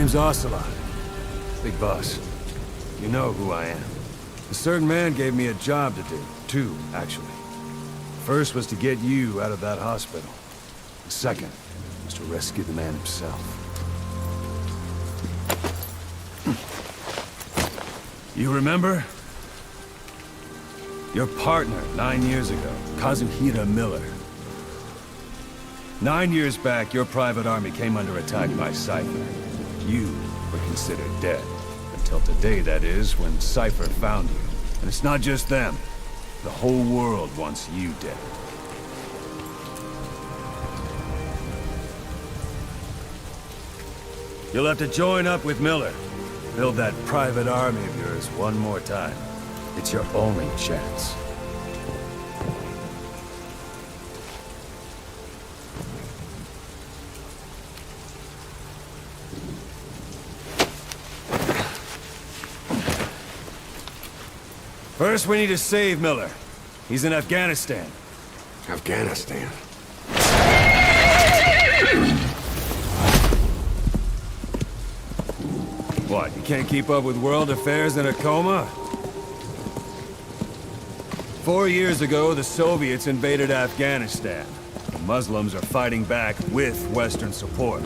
name's Ocelot. Big boss. You know who I am. A certain man gave me a job to do. Two, actually. First was to get you out of that hospital. The second was to rescue the man himself. You remember? Your partner, 9 years ago, Kazuhira Miller. 9 years back, your private army came under attack by Cypher. You were considered dead. Until today, that is, when Cypher found you. And it's not just them. The whole world wants you dead. You'll have to join up with Miller. Build that private army of yours one more time. It's your only chance. First, we need to save Miller. He's in Afghanistan. Afghanistan? What, you can't keep up with world affairs in a coma? 4 years ago, the Soviets invaded Afghanistan. The Muslims are fighting back with Western support.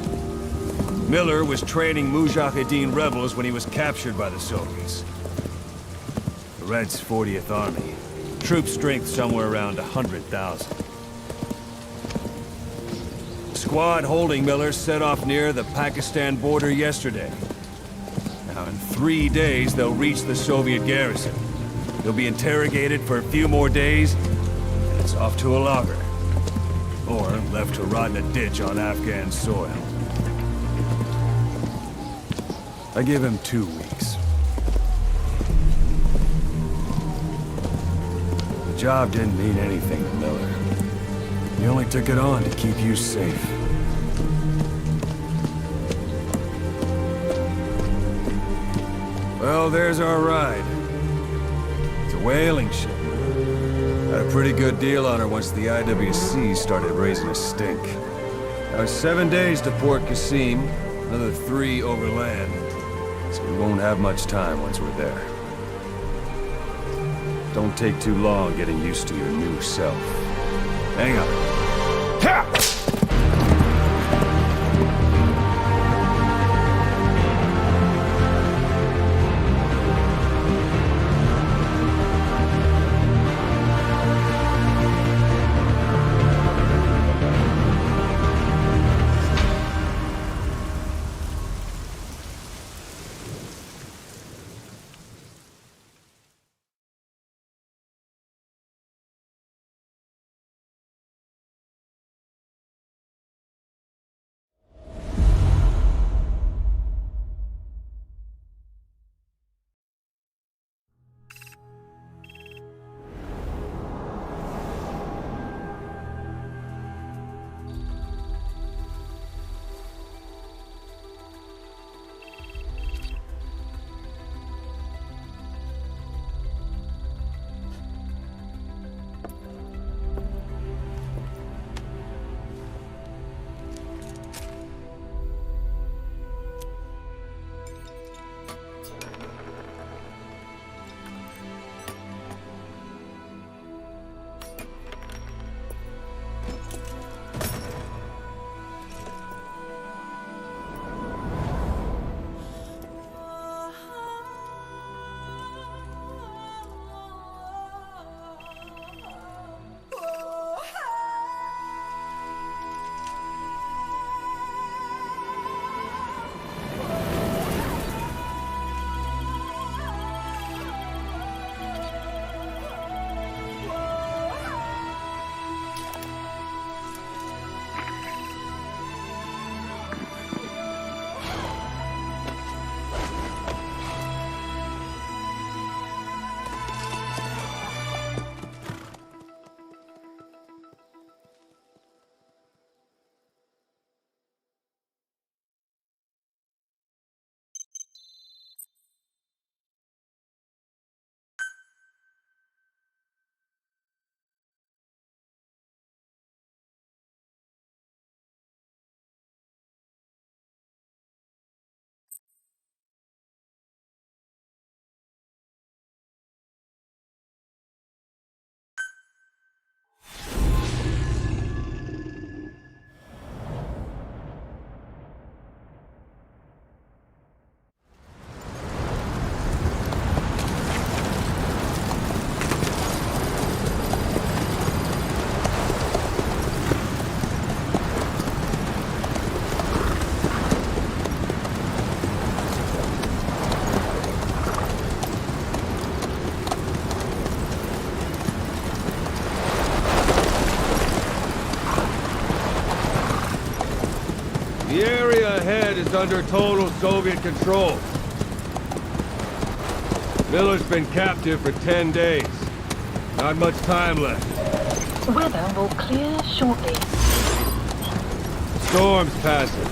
Miller was training Mujahideen rebels when he was captured by the Soviets. The Reds' 40th Army. Troop strength somewhere around 100,000. The squad holding Miller set off near the Pakistan border yesterday. Now, in 3 days, they'll reach the Soviet garrison. They'll be interrogated for a few more days, and it's off to a lager. Or left to rot in a ditch on Afghan soil. I give him 2 weeks. The job didn't mean anything to Miller. He only took it on to keep you safe. Well, there's our ride. It's a whaling ship. Had a pretty good deal on her once the IWC started raising a stink. Now it's 7 days to Port Qasim, another 3 overland. So we won't have much time once we're there. Don't take too long getting used to your new self. Hang on. Ha! The area ahead is under total Soviet control. Miller's been captive for 10 days. Not much time left. Weather will clear shortly. Storm's passing.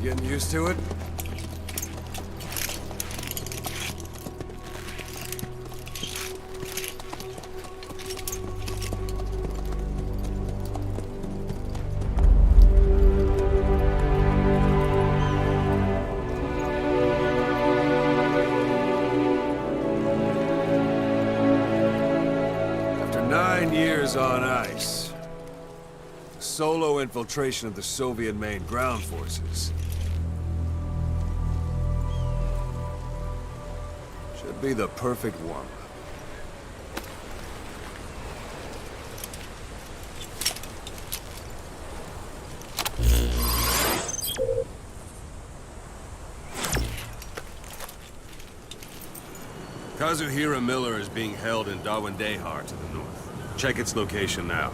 Getting used to it? After 9 years on ice, solo infiltration of the Soviet main ground forces should be the perfect warm-up. Kazuhira Miller is being held in Dawandehar to the north. Check its location now.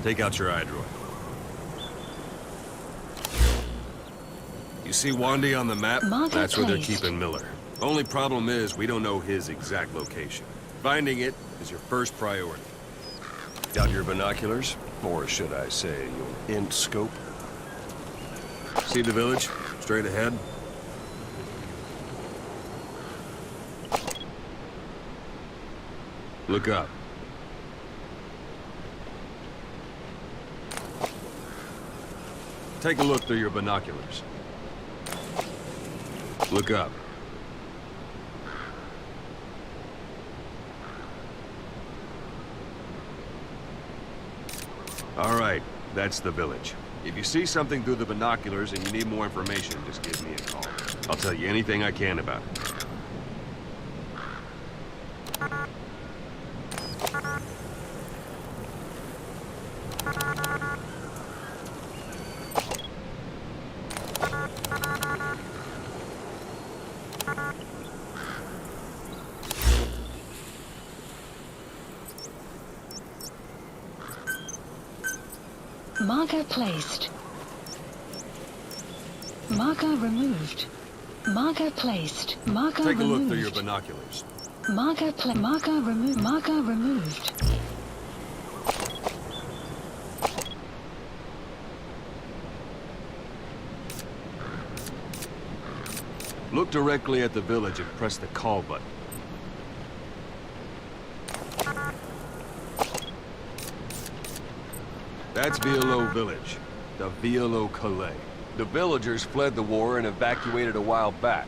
Take out your iDroid. You see Wandy on the map? That's where they're keeping Miller. Only problem is, we don't know his exact location. Finding it is your first priority. Got your binoculars? Or should I say, your int scope? See the village? Straight ahead? Look up. Take a look through your binoculars. Look up. All right, that's the village. If you see something through the binoculars and you need more information, just give me a call. I'll tell you anything I can about it. Marker placed. Marker removed. Marker placed. Marker Take a removed. look through your binoculars. Marker removed. Marker removed. Look directly at the village and press the call button. That's Violo Village, the Violo Calais. The villagers fled the war and evacuated a while back.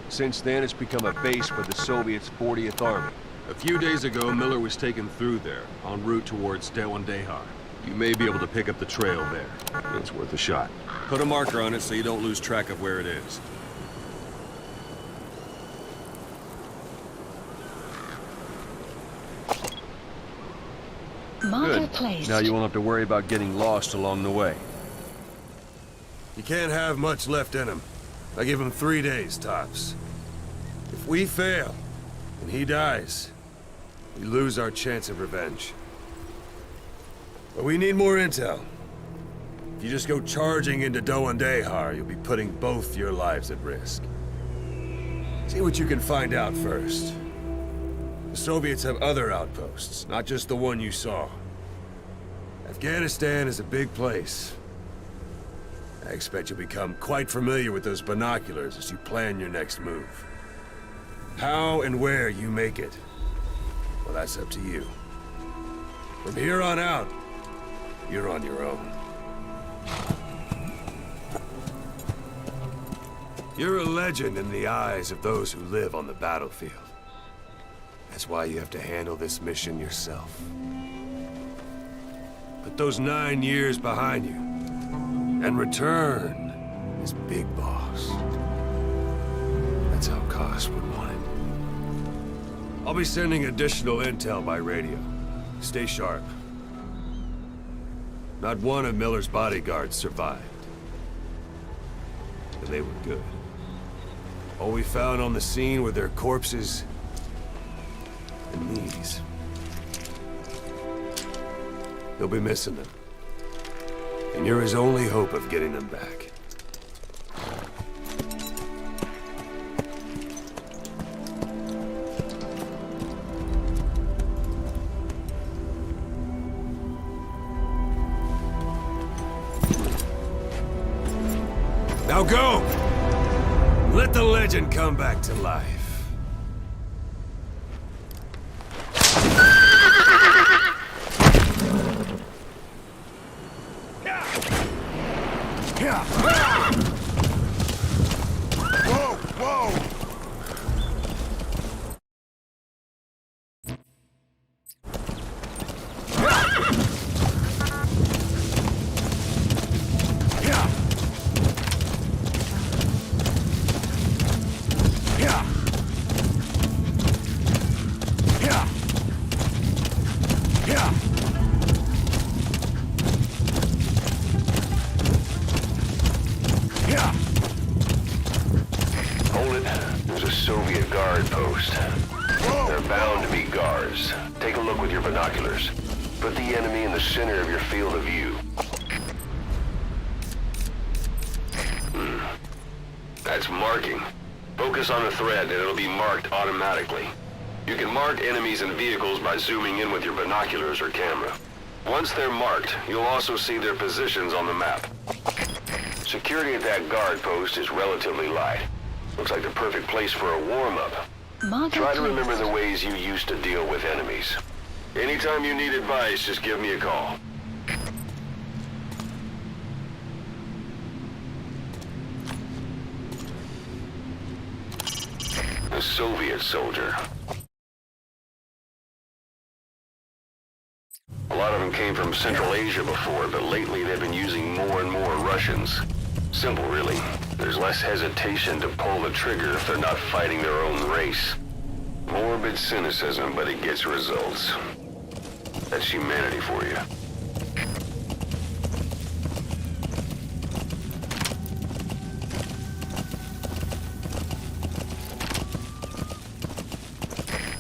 Since then, it's become a base for the Soviets' 40th Army. A few days ago, Miller was taken through there, en route towards Dawandehar. You may be able to pick up the trail there. It's worth a shot. Put a marker on it so you don't lose track of where it is. Marker Good. placed. Now you won't have to worry about getting lost along the way. You can't have much left in him. I give him 3 days, tops. If we fail, and he dies, we lose our chance of revenge. But we need more intel. If you just go charging into Dawandehar, you'll be putting both your lives at risk. See what you can find out first. The Soviets have other outposts, not just the one you saw. Afghanistan is a big place. I expect you'll become quite familiar with those binoculars as you plan your next move. How and where you make it, well, that's up to you. From here on out, you're on your own. You're a legend in the eyes of those who live on the battlefield. That's why you have to handle this mission yourself. Put those 9 years behind you. And return as Big Boss. That's how Koss would want it. I'll be sending additional intel by radio. Stay sharp. Not one of Miller's bodyguards survived. And they were good. All we found on the scene were their corpses and these. They'll be missing them. And you're his only hope of getting them back. Now go! Let the legend come back to life. Hold it. There's a Soviet guard post. They're bound to be guards. Take a look with your binoculars. Put the enemy in the center of your field of view. That's marking. Focus on the thread and it'll be marked automatically. You can mark enemies and vehicles by zooming in with your binoculars or camera. Once they're marked, you'll also see their positions on the map. Security at that guard post is relatively light. Looks like the perfect place for a warm-up. Try to remember the ways you used to deal with enemies. Anytime you need advice, just give me a call. A Soviet soldier. A lot of them came from Central Asia before, but lately they've been using more and more Russians. Simple, really. There's less hesitation to pull the trigger if they're not fighting their own race. Morbid cynicism, but it gets results. That's humanity for you.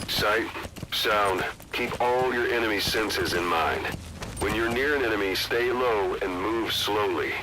Sight, sound, keep all your enemy senses in mind. When you're near an enemy, stay low and move slowly.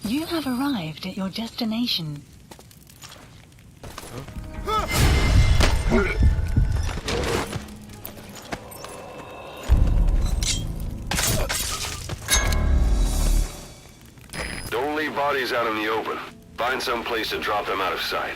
You have arrived at your destination. Don't leave bodies out in the open. Find some place to drop them out of sight.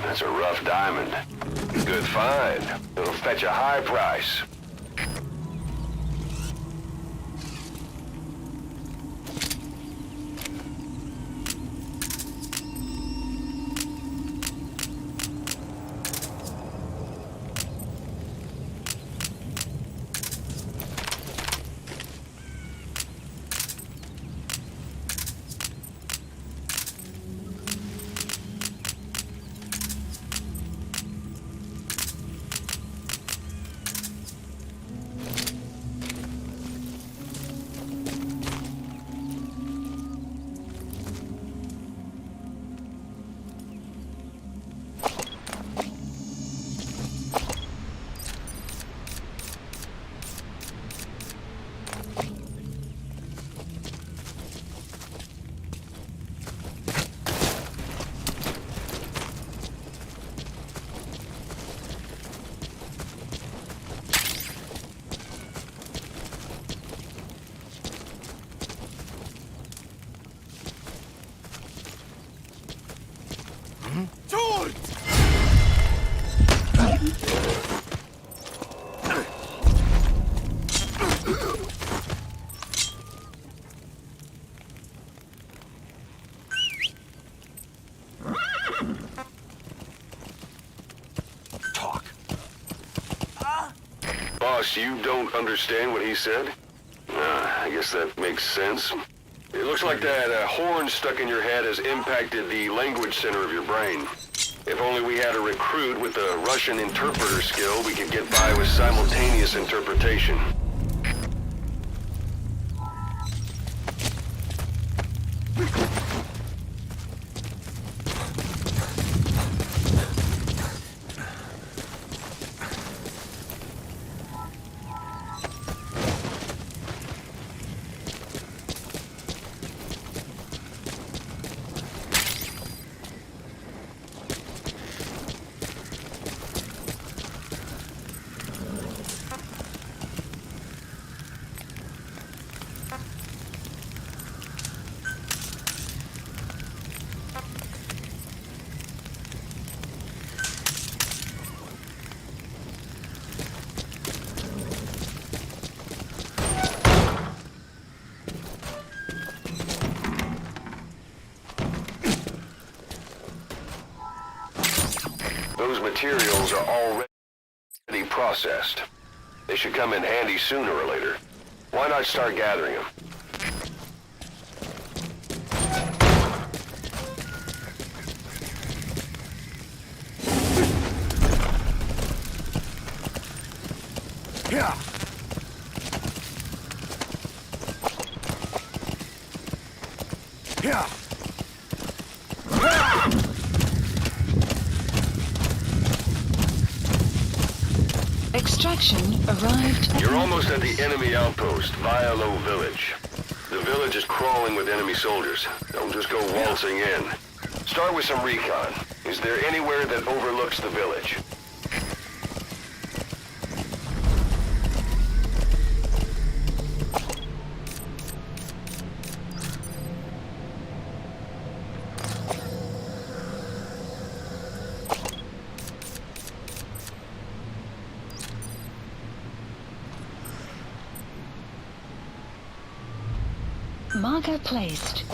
That's a rough diamond. Good find. It'll fetch a high price. Boss, you don't understand what he said? I guess that makes sense. It looks like that horn stuck in your head has impacted the language center of your brain. If only we had a recruit with a Russian interpreter skill, we could get by with simultaneous interpretation. Those materials are already processed. They should come in handy sooner or later. Why not start gathering them? Yeah. Yeah. Extraction arrived. You're almost at the enemy outpost, Vialo Village. The village is crawling with enemy soldiers. Don't just go waltzing in. Start with some recon. Is there anywhere that overlooks the village? Marker placed.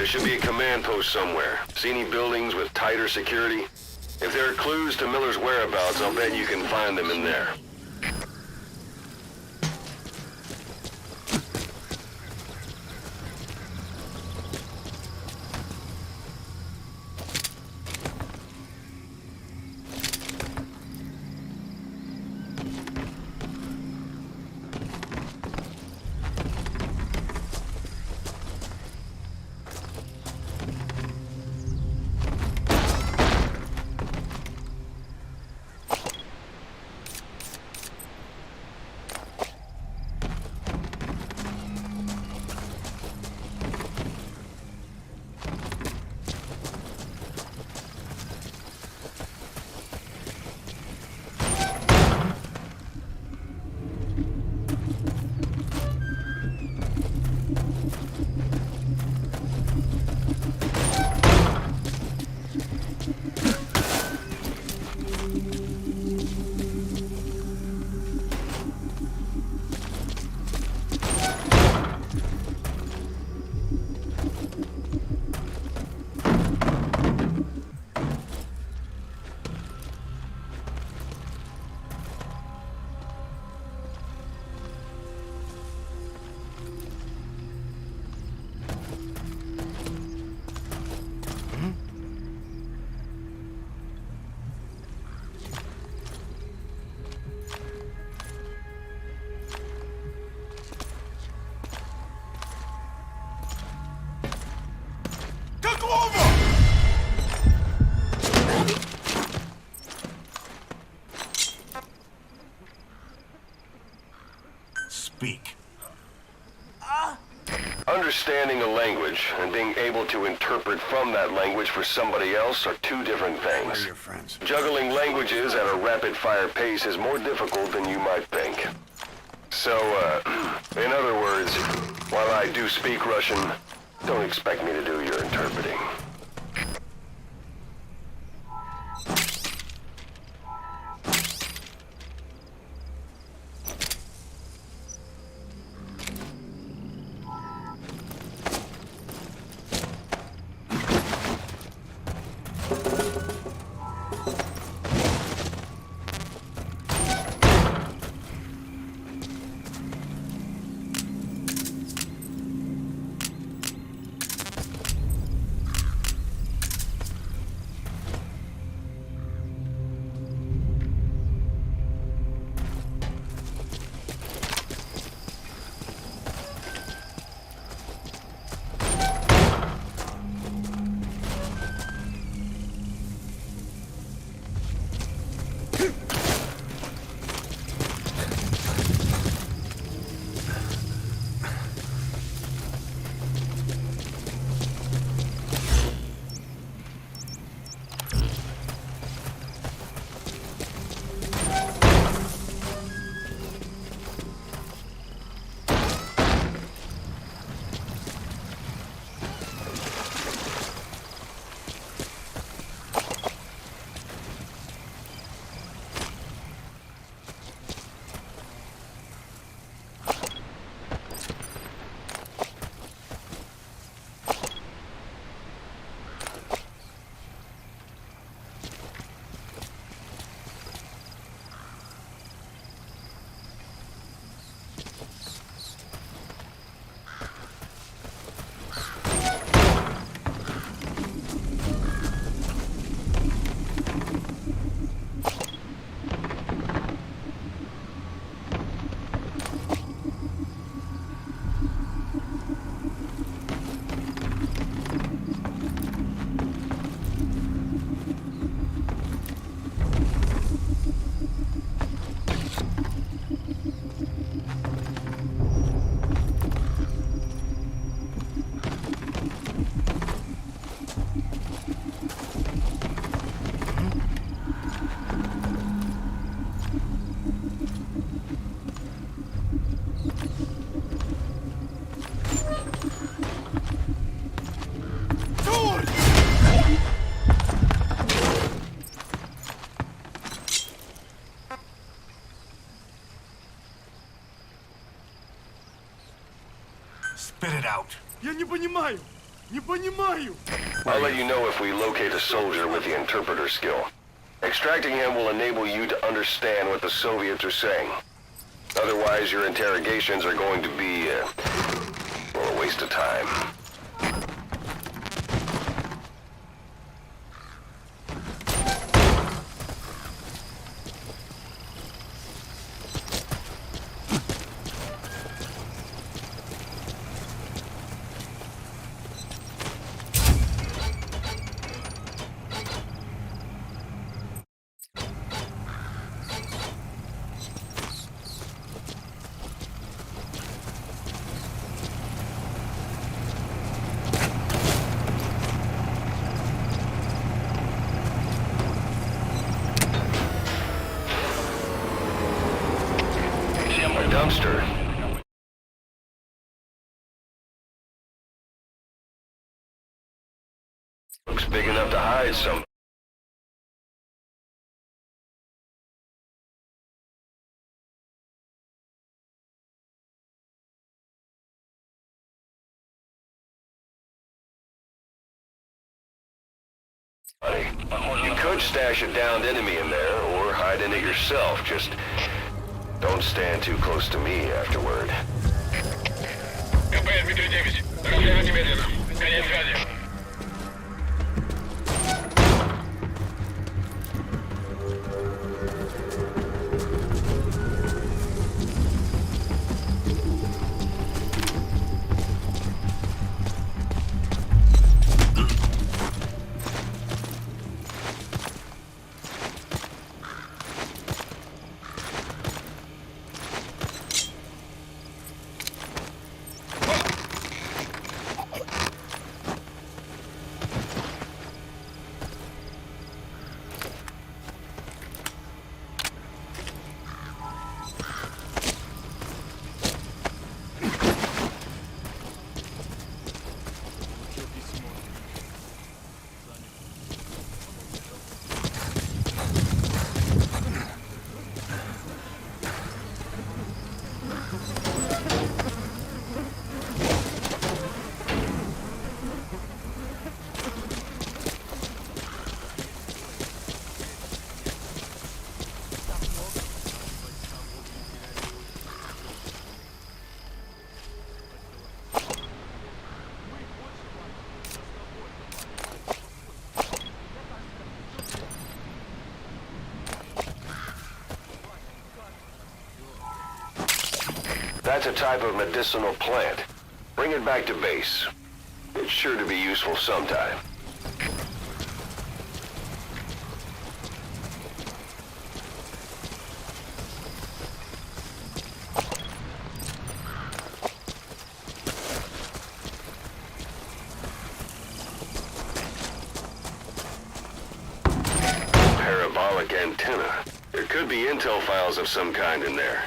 should be a command post somewhere. See any buildings with tighter security? If there are clues to Miller's whereabouts, I'll bet you can find them in there. Speak. Understanding a language and being able to interpret from that language for somebody else are two different Where are things. your friends? Juggling languages at a rapid-fire pace is more difficult than you might think. So, in other words, while I do speak Russian, don't expect me to do your interpreting. Spit it out. Я не понимаю. Не понимаю! I'll let you know if we locate a soldier with the interpreter skill. Extracting him will enable you to understand what the Soviets are saying. Otherwise, your interrogations are going to be, well, a waste of time. A dumpster. Looks big enough to hide some. You could stash a downed enemy in there, or hide in it yourself. Just don't stand too close to me afterward. КП Дмитрий 9. Разряд немедленно. Конец связи. That's a type of medicinal plant. Bring it back to base. It's sure to be useful sometime. Parabolic antenna. There could be intel files of some kind in there.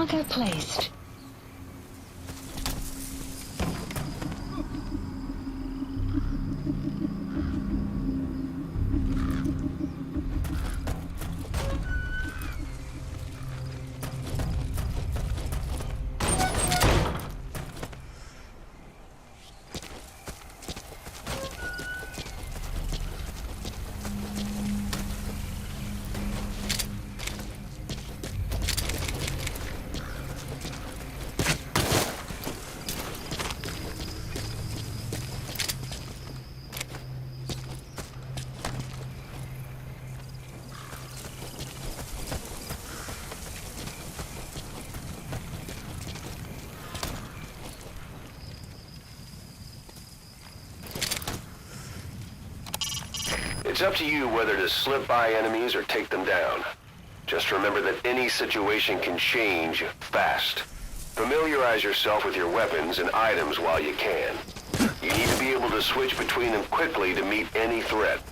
Marker placed. It's up to you whether to slip by enemies or take them down. Just remember that any situation can change fast. Familiarize yourself with your weapons and items while you can. You need to be able to switch between them quickly to meet any threat.